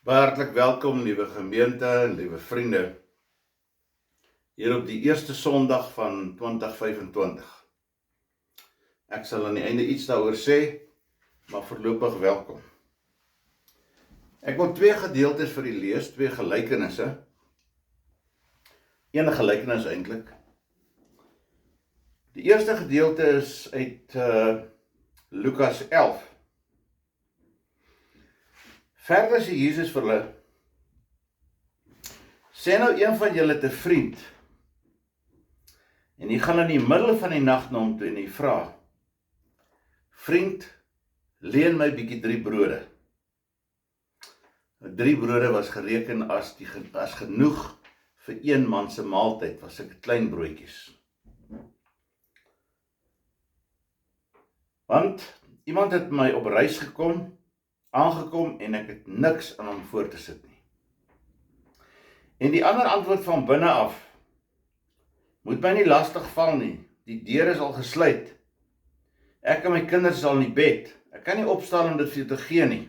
Baie hartlik welkom, liewe gemeente en liewe vriende, hier op die eerste Sondag van 2025. Ek sal aan die einde iets daaroor sê, maar voorlopig welkom. Ek wil twee gedeeltes vir u lees, twee gelykenisse. Een gelykenis eintlik. Die eerste gedeelte is uit Lukas 11. Verder sê Jesus vir hulle, sê nou een van julle te vriend, en hy gaan in die middel van die nag na hom toe en hy vra, vriend, leen my bietjie 3 brode. 3 brode was gereken as genoeg vir een man se maaltyd, was sulke klein broodjies. Want iemand het my op reis aangekom en ek het niks aan hom voor te sit nie. En die ander antwoord van binne af, moet my nie lastig val nie, die deur is al gesluit. Ek en my kinders is al in die bed, ek kan nie opstaan om dit vir jou te gee nie.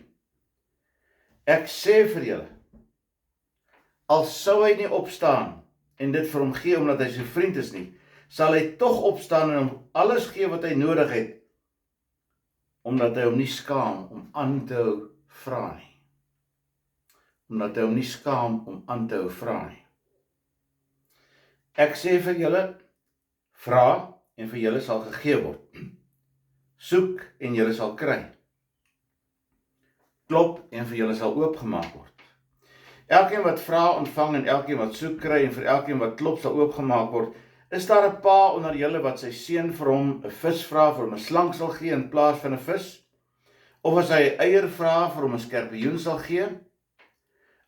Ek sê vir julle, al sou hy nie opstaan en dit vir hom gee omdat hy sy vriend is nie, sal hy tog opstaan en hom alles gee wat hy nodig het, omdat hy hom nie skaam om aan te hou vra nie. Omdat hy hom nie skaam om aan te hou vra nie. Ek sê vir julle, vra en vir julle sal gegee word. Soek en julle sal kry. Klop en vir julle sal oopgemaak word. Elkeen wat vra ontvang en elkeen wat soek kry en vir elkeen wat klop sal oopgemaak word. Is daar 'n pa onder julle wat sy seun vir hom 'n vis vra vir hom 'n slang sal gee in plaas van 'n vis? Of as hy 'n eier vra vir hom 'n skorpioen sal gee?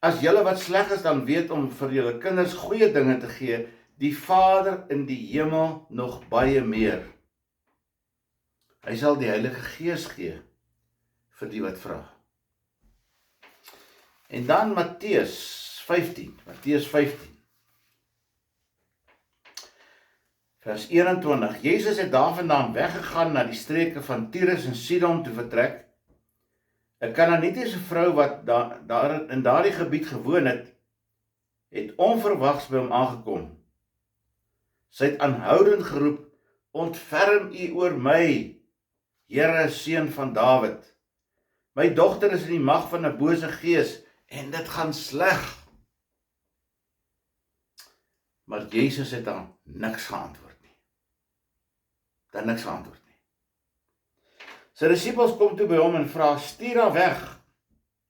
As julle wat sleg is dan weet om vir julle kinders goeie dinge te gee, die Vader in die hemel nog baie meer. Hy sal die Heilige Gees gee vir die wat vra. En dan Matteus 15. Vers 21, Jezus het daarvandaan weggegaan na die streke van Tyrus en Sidon toe vertrek. 'n Kanaanitiese vrou wat daar in daardie gebied gewoon het onverwags by hom aangekom. Sy het aanhoudend geroep, ontferm u oor my, Here, seun van Dawid. My dogter is in die mag van 'n bose gees en dit gaan sleg. Maar Jezus het dan niks geantwoord. Sy disippels kom toe by hom en vra, stuur haar weg,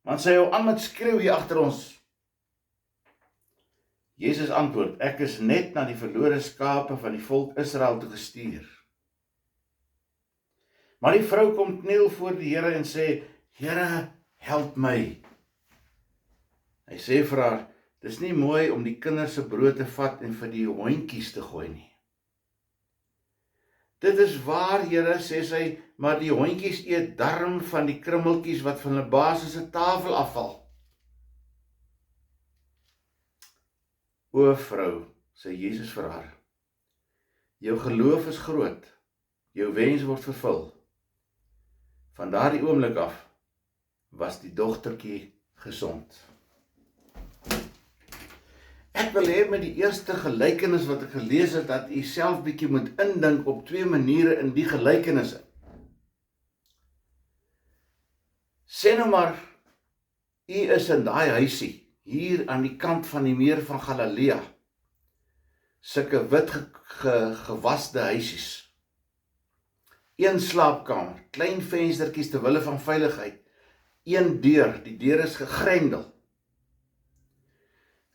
want sy hou aan met skreeu hier agter ons. Jezus antwoord, ek is net na die verlore skape van die volk Israel toe gestuur. Maar die vrou kom kniel voor die Here en sê, Here, help my. Hy sê vir haar, dis nie mooi om die kinders se brood te vat en vir die hondjies te gooi nie. Dit is waar, Here, sê sy, maar die hondjies eet darm van die krummeltjies wat van hulle baas se tafel afval. O vrou, sê Jesus vir haar, jou geloof is groot, jou wens word vervul. Van daardie oomblik af was die dogtertjie gesond. Ek wil hê met die eerste gelykenis wat ek gelees het, dat u self bietjie moet indink op 2 maniere in die gelykenisse. Sê nou maar, u is in daai huisie, hier aan die kant van die meer van Galilea, sulke wit gewaste huisies. 1 slaapkamer, klein venstertjies ter wille van veiligheid, 1 deur, die deur is gegrendel.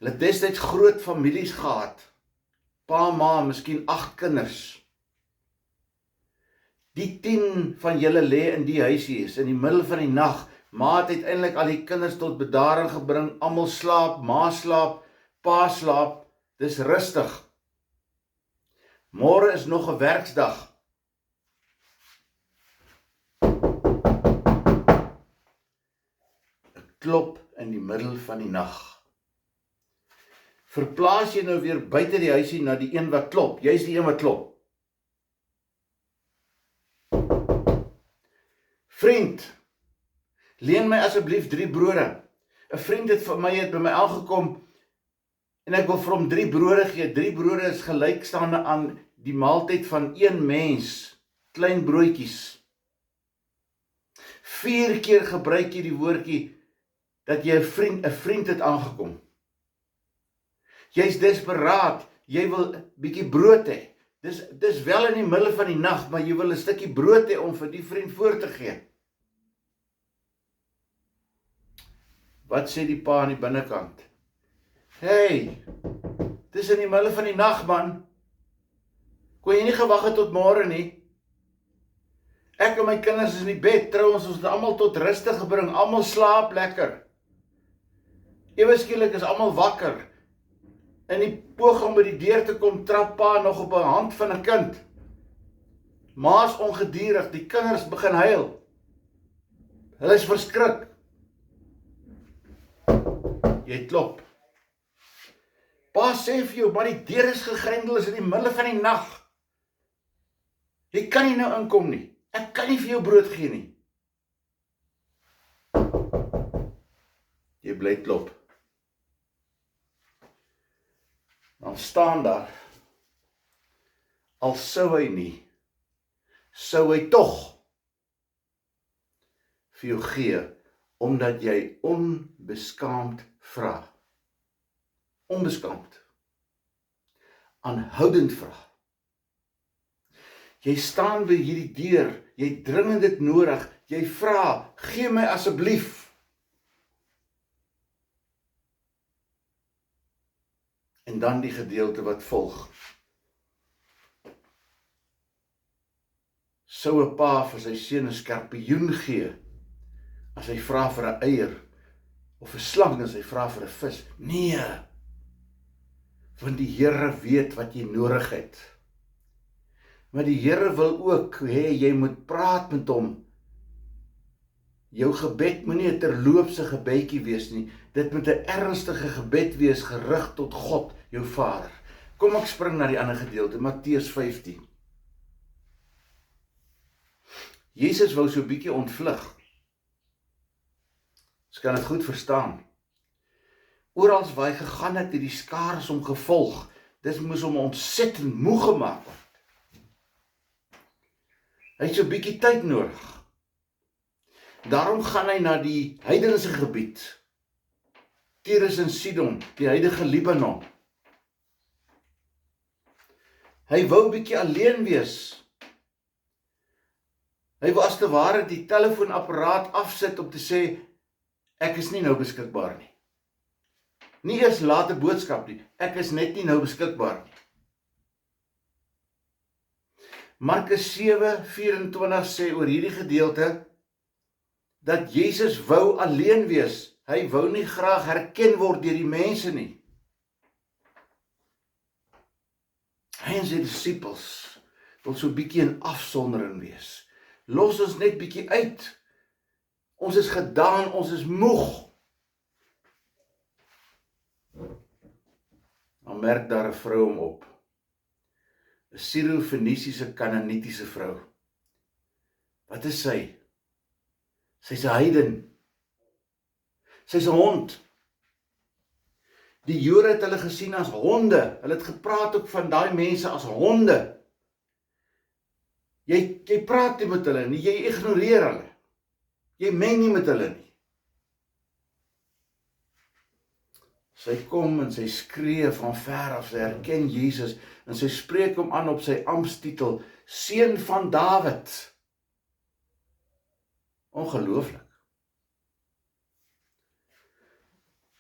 Hulle het destyds groot families gehad, pa, ma, miskien 8 kinders. Die 10 van julle lê in die huisie is, in die middel van die nag, ma het uiteindelik al die kinders tot bedaring gebring, almal slaap, ma slaap, pa slaap, dis rustig. Môre is nog 'n werksdag. Klop in die middel van die nag. Verplaas jy nou weer buite die huisie na die een wat klop. Jy is die een wat klop. Vriend, leen my asseblief 3 brode. 'n vriend het by my aangekom, en ek wil vir hom 3 brode gee. 3 brode is gelykstaande aan die maaltyd van 1 mens, klein broodjies. 4 keer gebruik jy die woordjie, dat jy 'n vriend het aangekom. Jy's desperaat, jy wil 'n bietjie brood hê. Dis wel in die middel van die nag, maar jy wil 'n stukkie brood hê om vir die vriend voor te gee. Wat sê die pa aan die binnekant? Hey, dis in die middel van die nag, man. Kon jy nie gewag het tot môre nie? Ek en my kinders is in die bed, trouwens, ons het almal tot rustig gebring, almal slaap lekker. Ewe skielik is almal wakker. In die poging om by die deur te kom, trap pa nog op 'n hand van 'n kind. Ma's ongeduldig, die kinders begin huil. Hulle is verskrik. Jy klop. Pa sê vir jou, maar die deur is gegrendel, is in die middel van die nag. Jy kan nie nou inkom nie. Ek kan nie vir jou brood gee nie. Jy bly klop. Dan staan daar, al sou hy nie, sou hy tog vir jou gee, omdat jy onbeskaamd vra. Onbeskaamd. Aanhoudend vra. Jy staan by hierdie deur, jy dringend dit nodig, jy vra, gee my asseblief. En dan die gedeelte wat volg. Sou 'n pa vir sy seun 'n skorpioen gee, as hy vra vir 'n eier, of 'n slang as hy vra vir 'n vis? Nee, want die Here weet wat jy nodig het. Maar die Here wil ook hê jy moet praat met hom. Jou gebed moet nie 'n terloopse gebedjie wees nie. Dit moet 'n ernstige gebed wees, gerig tot God, jou Vader. Kom ek spring na die ander gedeelte, Matteus 15. Jesus wou so 'n bietjie ontvlug. Ons kan dit goed verstaan. Orals waar hy gegaan het, het die skares hom gevolg. Dis moes hom ontsettend moeg gemaak word. Hy het so 'n bietjie tyd nodig. Daarom gaan hy na die heidense gebied, Tyrus en Sidon, die huidige Libanon. Hy wou 'n bietjie alleen wees. Hy wou as te ware die telefoonapparaat afsit om te sê, ek is nie nou beskikbaar nie. Nie eers laat 'n boodskap nie, ek is net nie nou beskikbaar nie. Markus 7:24 sê oor hierdie gedeelte, dat Jesus wou alleen wees. Hy wou nie graag herken word deur die mense nie. Hy en sy disippels wil so 'n bietjie in afsondering wees. Los ons net bietjie uit. Ons is gedaan, ons is moeg. Dan merk daar 'n vrou hom op. 'n Siro-Fenisiese Kanaanitiese vrou. Wat is sy? Sy's 'n heiden. Sy's 'n hond. Die Jode het hulle gesien as honde. Hulle het gepraat ook van daai mense as honde. Jy praat nie met hulle nie, jy ignoreer hulle. Jy meng nie met hulle nie. Sy kom en sy skree van ver af, sy herken Jesus en sy spreek hom aan op sy amptstitel, Seun van Dawid. Ongelooflik.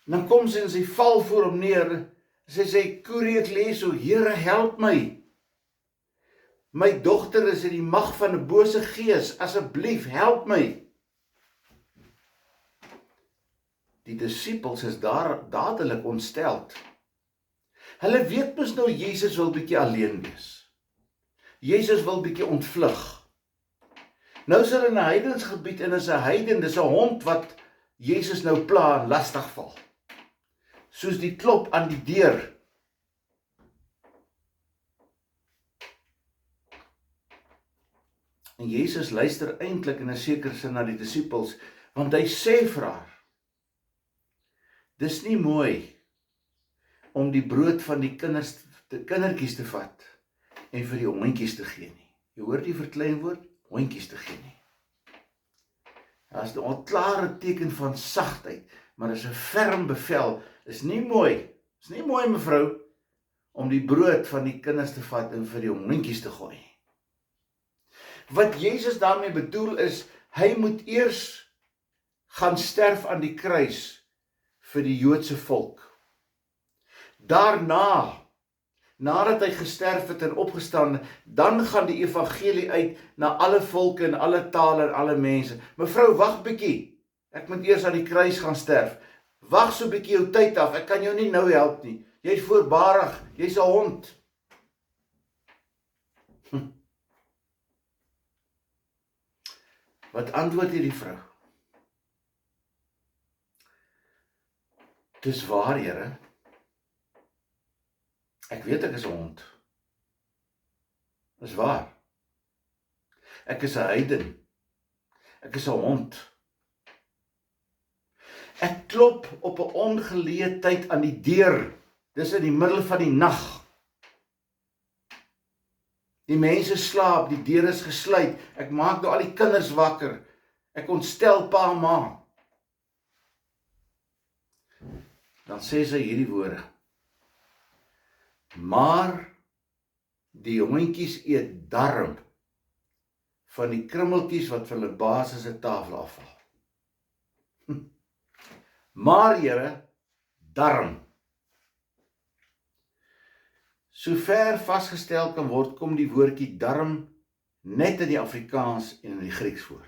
Dan kom sy en sy val voor hom neer, sy sê, Kyrie eleison, Here help my. My dogter is in die mag van 'n bose gees, asseblief help my. Die disippels is dadelik ontsteld. Hulle weet mos nou Jesus wil bietjie alleen wees. Jesus wil bietjie ontvlug. Nou is hulle in 'n heidensgebied en is 'n heiden, dis 'n hond wat Jesus nou pla en lastig val. Soos die klop aan die deur. En Jesus luister eintlik in 'n sekere sin na die disippels, want hy sê vir haar, Dis nie mooi om die brood van die kindertjies te vat en vir die hondjies te gee nie. Jy hoor die verkleinwoord, hondjies te gee nie. Dit is 'n klare teken van sagtheid, maar is 'n ferm bevel, is nie mooi. Is nie mooi, mevrou, om die brood van die kinders te vat en vir die hondjies te gooi. Wat Jesus daarmee bedoel is, hy moet eers gaan sterf aan die kruis vir die Joodse volk. Daarna, nadat hy gesterf het en opgestaan, dan gaan die evangelie uit na alle volke en alle tale en alle mense. Mevrou, wag bietjie. Ek moet eers aan die kruis gaan sterf. Wag so bietjie jou tyd af. Ek kan jou nie nou help nie. Jy's voorbarig. Jy's 'n hond. Wat antwoord hierdie vrou? Dis waar, Here. Ek weet ek is 'n hond. Dis waar. Ek is 'n heiden. Ek is 'n hond. Ek klop op 'n ongeleë tyd aan die deur. Dis in die middel van die nag. Die mense slaap, die deur is gesluit. Ek maak nou al die kinders wakker. Ek ontstel pa en ma. Dan sê sy hierdie woorde. Maar die hondjies eet darm van die krummeltjies wat vir hulle baas se tafel afval. Maar Here, darm. Sover vasgestel kan word, kom die woordjie darm net in die Afrikaans en in die Grieks voor.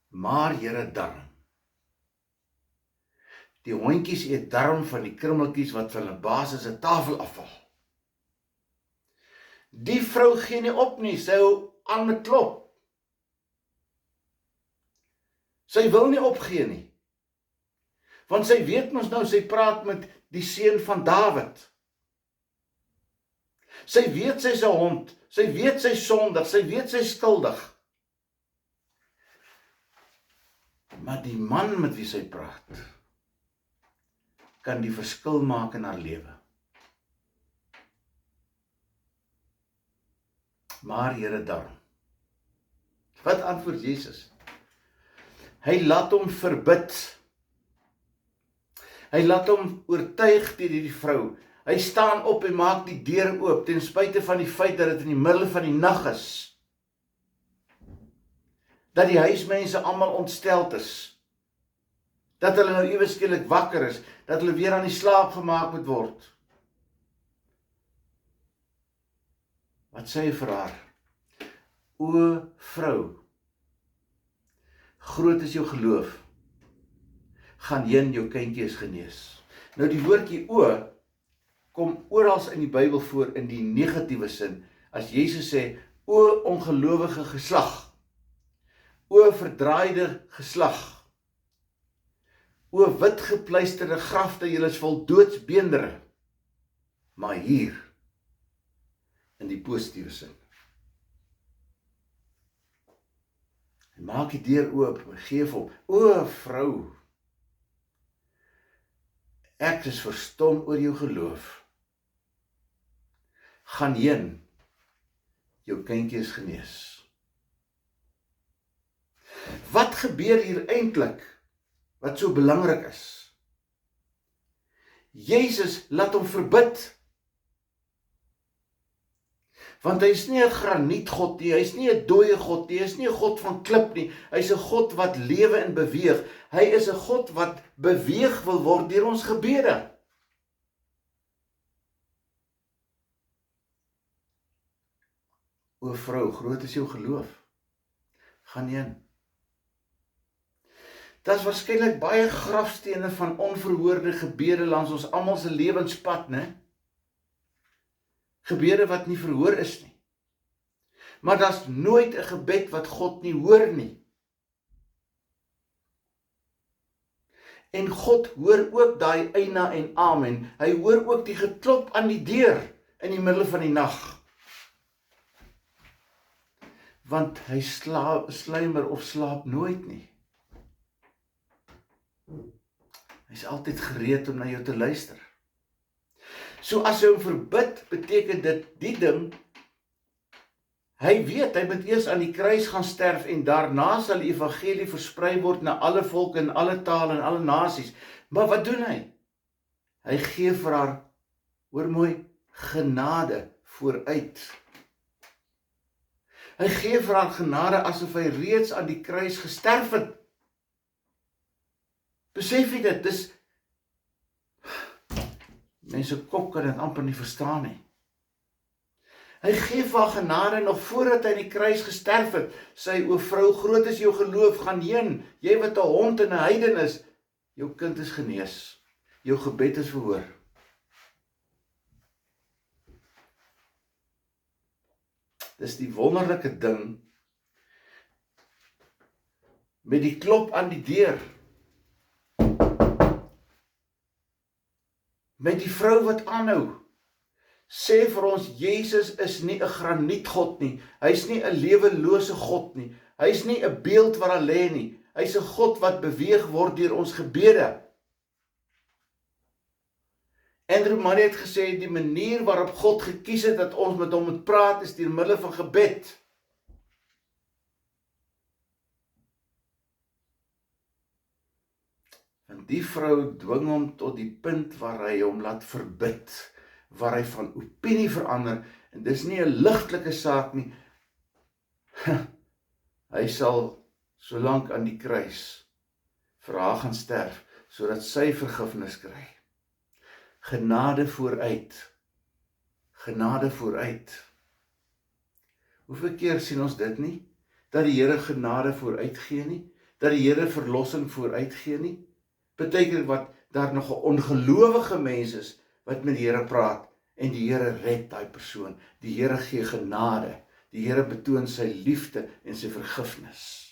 Maar Here, darm. Die hondjies eet darm van die krummeltjies wat van hulle baas se tafel afval. Die vrou gee nie op nie, sy hou aan met klop. Sy wil nie opgee nie. Want sy weet mos nou, sy praat met die seun van Dawid. Sy weet sy's 'n hond, sy weet sy sondig, sy weet sy skuldig. Maar die man met wie sy praat, kan die verskil maak in haar lewe. Maar Here, darm. Wat antwoord Jesus? Hy laat hom verbid. Hy laat hom oortuig deur hierdie vrou. Hy staan op en maak die deur oop, ten spyte van die feit dat dit in die middel van die nag is. Dat die huismense almal ontsteld is. Dat hulle nou ewe skielik wakker is, dat hulle weer aan die slaap gemaak moet word. Wat sê hy vir haar? O vrou, groot is jou geloof, gaan heen, jou kindjie is genees. Nou die woordjie o, kom oral in die Bybel voor in die negatiewe sin, as Jesus sê, o ongelowige geslag, o verdraaide geslag, o wit gepleisterde grafte, julle is vol doodsbeendere, maar hier, in die positiewe sin. En maak die deur oop, geef op, o vrou, ek is verstom oor jou geloof, gaan heen, jou kindjie is genees. Wat gebeur hier eintlik, wat so belangrik is? Jesus laat hom verbid. Want hy is nie 'n granietgod nie, hy is nie 'n dooie God nie, hy is nie 'n God van klip nie, hy is 'n God wat lewe en beweeg. Hy is 'n God wat beweeg wil word deur ons gebede. O vrou, groot is jou geloof. Gaan heen. Daar's waarskynlik baie grafstene van onverhoorde gebede langs ons almal se lewenspad, né? Gebede wat nie verhoor is nie. Maar daar's nooit 'n gebed wat God nie hoor nie. En God hoor ook daai eina en amen. Hy hoor ook die geklop aan die deur in die middel van die nag. Want hy sluimer of slaap nooit nie. Hy is altyd gereed om na jou te luister. So as hy hom verbid, beteken dit die ding, hy weet, hy moet eers aan die kruis gaan sterf en daarna sal die evangelie versprei word na alle volke en alle tale en alle nasies. Maar wat doen hy? Hy gee vir haar, hoor mooi, genade vooruit. Hy gee vir haar genade asof hy reeds aan die kruis gesterf het. Besef jy dit? Dis mense kop kan dit amper nie verstaan nie. Hy gee vir haar genade nog voordat hy aan die kruis gesterf het. Sy, o vrou, groot is jou geloof, gaan heen. Jy wat 'n hond en 'n heiden is, jou kind is genees. Jou gebed is verhoor. Dis die wonderlike ding met die klop aan die deur. Met die vrou wat aanhou. Sê vir ons, Jesus is nie 'n granietgod nie. Hy's nie 'n lewelose God nie. Hy's nie 'n beeld wat daar lê nie. Hy's 'n God wat beweeg word deur ons gebede. Andrew Murray het gesê, die manier waarop God gekies het dat ons met hom moet praat, is deur middel van gebed. En die vrou dwing hom tot die punt waar hy hom laat verbid, waar hy van opinie verander, en dis nie 'n ligtelike saak nie. Hy sal solank aan die kruis vir haar gaan sterf, sodat sy vergifnis kry. Genade vooruit. Genade vooruit. Hoeveel keer sien ons dit nie? Dat die Here genade vooruit gee nie? Dat die Here verlossing vooruit gee nie? Beteken wat daar nog 'n ongelowige mens is wat met die Here praat en die Here red daai persoon. Die Here gee genade. Die Here betoon sy liefde en sy vergifnis.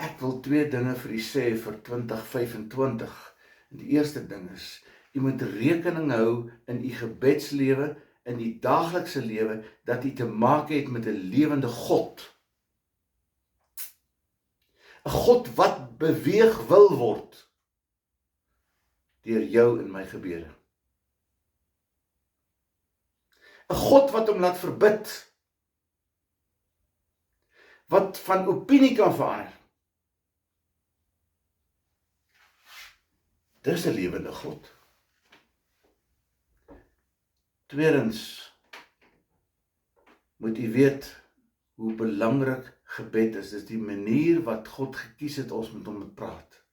Ek wil 2 dinge vir u sê vir 2025. En die eerste ding is, u moet rekening hou in u gebedslewe, in die daaglikse lewe, dat u te maak het met 'n lewende God. 'n God wat beweeg wil word deur jou en my gebede. 'n God wat hom laat verbid, wat van opinie kan verander. Dis 'n lewende God. Tweedens, moet u weet hoe belangrik gebed is. Dis die manier wat God gekies het ons met hom te praat.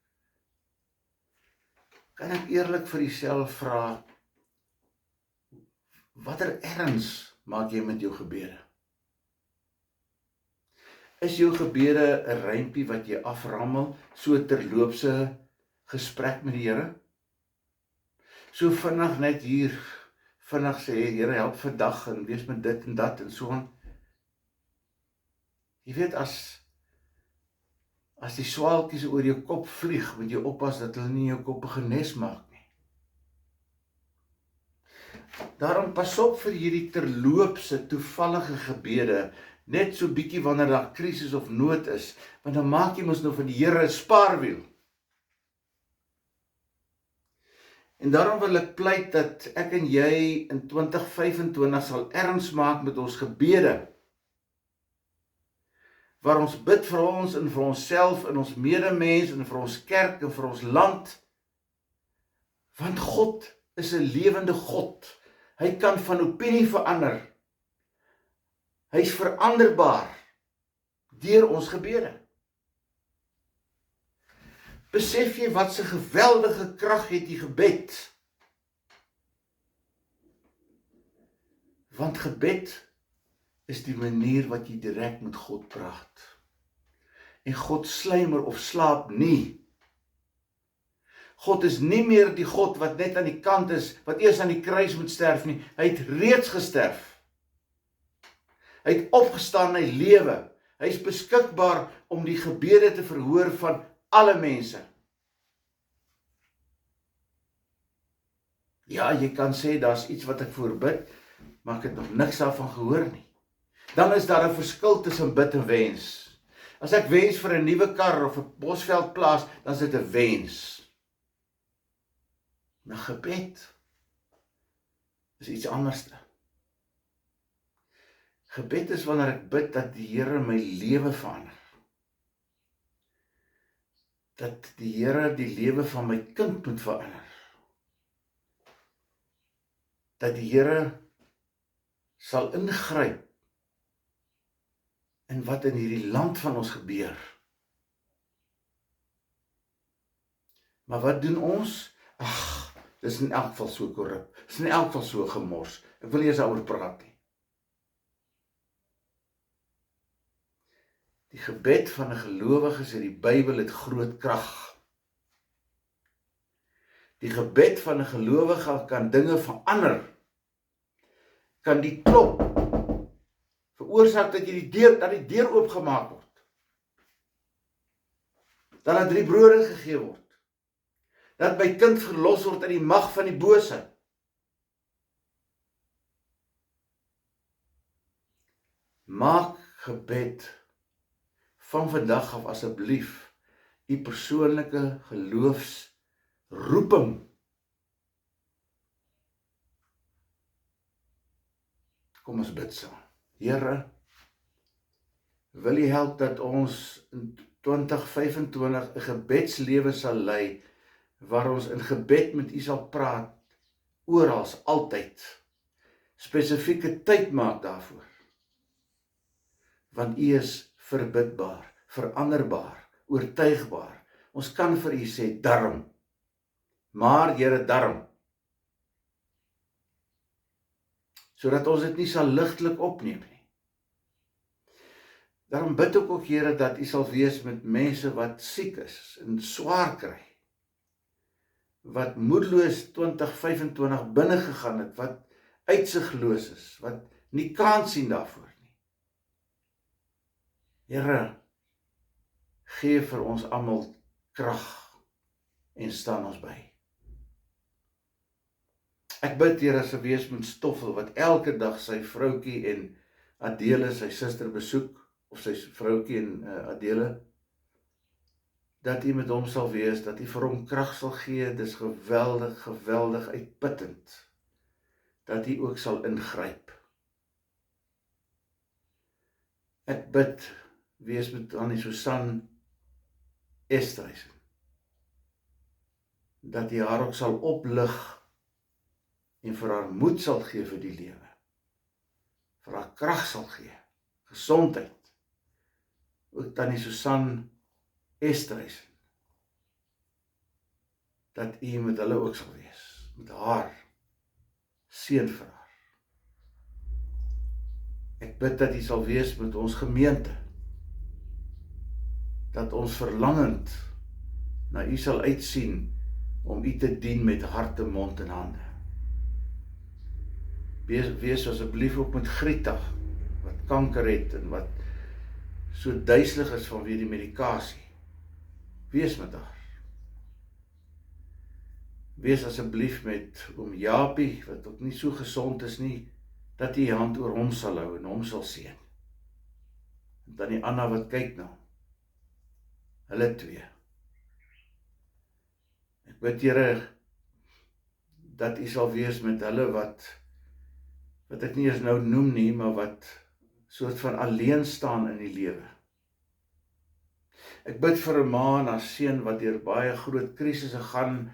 Kan ek eerlik vir jouself vra, watter erns maak jy met jou gebede? Is jou gebede 'n rympie wat jy aframmel, so terloopse gesprek met die Here? So vinnig net hier, vinnig sê, Here help vandag en wees met dit en dat en so aan. Jy weet, as die swaalkies oor jou kop vlieg, moet jy oppas dat hulle nie jou kop 'n genes maak nie. Daarom pas op vir hierdie terloopse, toevallige gebede, net so bietjie wanneer daar krisis of nood is, want dan maak jy mos nou van die Here 'n spaarwiel. En daarom wil ek pleit dat ek en jy in 2025 sal erns maak met ons gebede, waar ons bid vir ons en vir onsself en ons medemens en vir ons kerk en vir ons land, want God is 'n lewende God. Hy kan van opinie verander. Hy's veranderbaar deur ons gebede. Besef jy wat 'n geweldige krag het die gebed? Want gebed is die manier wat jy direk met God praat. En God sluimer of slaap nie. God is nie meer die God wat net aan die kant is, wat eers aan die kruis moet sterf nie. Hy het reeds gesterf. Hy het opgestaan, hy lewe. Hy is beskikbaar om die gebede te verhoor van alle mense. Ja, jy kan sê, daar's iets wat ek voorbid, maar ek het nog niks daarvan gehoor nie. Dan is daar 'n verskil tussen bid en wens. As ek wens vir 'n nuwe kar of 'n Bosveldplaas, dan is dit 'n wens. 'n Gebed is iets anderste. Gebed is wanneer ek bid dat die Here my lewe verander. Dat die Here die lewe van my kind moet verander. Dat die Here sal ingryp in wat in hierdie land van ons gebeur. Maar wat doen ons? Ag, dis in elk geval so korrup. Dis in elk geval so gemors. Ek wil nie eens daaroor praat nie. Die gebed van 'n gelowige in die Bybel het groot krag. Die gebed van 'n gelowige kan dinge verander. Kan die klop veroorsaak dat die deur oopgemaak word. Dat daar 3 brode gegee word. Dat my kind verlos word uit die mag van die bose. Maak gebed van vandag af asseblief u persoonlike geloofsroeping. Kom ons bid saam. Here, wil U help dat ons in 2025 'n gebedslewe sal lei waar ons in gebed met U sal praat oral, altyd. Spesifieke tyd maak daarvoor. Want U is verbidbaar, veranderbaar, oortuigbaar. Ons kan vir U sê darm. Maar Here, darm. Sodat ons dit nie sal ligtelik opneem nie. Daarom bid ek ook, Here, dat U sal wees met mense wat siek is en swaar kry. Wat moedeloos 2025 binne gegaan het, wat uitsigloos is, wat nie kans sien daarvoor nie. Here, gee vir ons almal krag en staan ons by. Ek bid, Here, se wees met Stoffel, wat elke dag sy vroukie en Adele, sy suster besoek, of sy vroukie en Adele, dat U met hom sal wees, dat U vir hom krag sal gee. Dis geweldig, geweldig uitputtend, dat U ook sal ingryp. Ek bid, wees met Annie Susan Esthuisen, dat U haar ook sal oplig en vir haar moed sal gee vir die lewe, vir haar krag sal gee, gesondheid. Ook Tannie Susan Esthuisen, dat U met hulle ook sal wees, met haar, seën vir haar. Ek bid dat U sal wees met ons gemeente, dat ons verlangend na U sal uitsien om U te dien met harte, mond en hande. Wees asseblief ook met Greta, wat kanker het en wat so duiselig is vanweë die medikasie. Wees met haar. Wees asseblief met oom Japie, wat ook nie so gesond is nie, dat U hand oor hom sal hou en hom sal seën. En dan die Anna wat kyk nou, hulle twee. Ek bid, Here, dat U sal wees met hulle wat ek nie eens nou noem nie, maar wat soort van alleen staan in die lewe. Ek bid vir 'n ma en haar seun wat deur baie groot krisisse gaan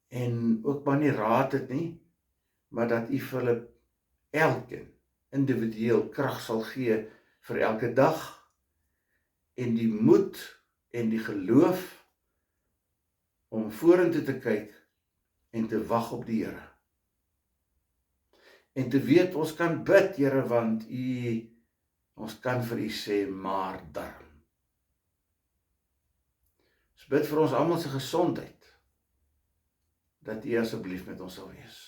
en ook maar nie raad het nie, maar dat U vir hulle elkeen individueel krag sal gee vir elke dag en die moed en die geloof om vorentoe te kyk en te wag op die Here. En te weet, ons kan bid, Here, want ons kan vir U sê, maar darm. Ons bid vir ons almal se gesondheid, dat U asseblief met ons sal wees.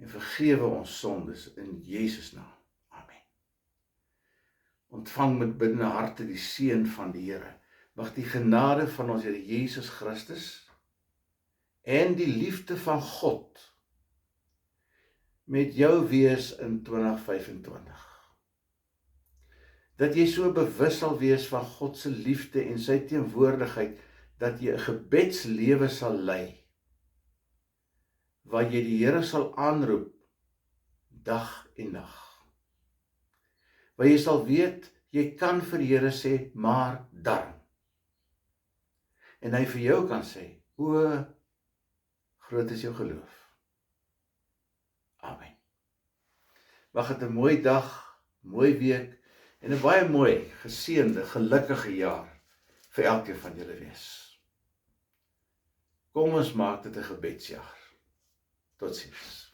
En vergewe ons sondes in Jesus naam. Amen. Ontvang met biddende harte die seën van die Here. Mag die genade van ons Here Jesus Christus en die liefde van God met jou wees in 2025. dat jy so bewus sal wees van God se liefde en sy teenwoordigheid, dat jy 'n gebedslewe sal lei, waar jy die Here sal aanroep, dag en nag. Waar jy sal weet, jy kan vir die Here sê, maar darm. En hy vir jou kan sê, o, groot is jou geloof. Amen. Mag het 'n mooi dag, mooi week, en 'n baie mooi, geseënde, gelukkige jaar vir elkeen van julle wees. Kom ons maak dit 'n gebedsjaar. Totsiens.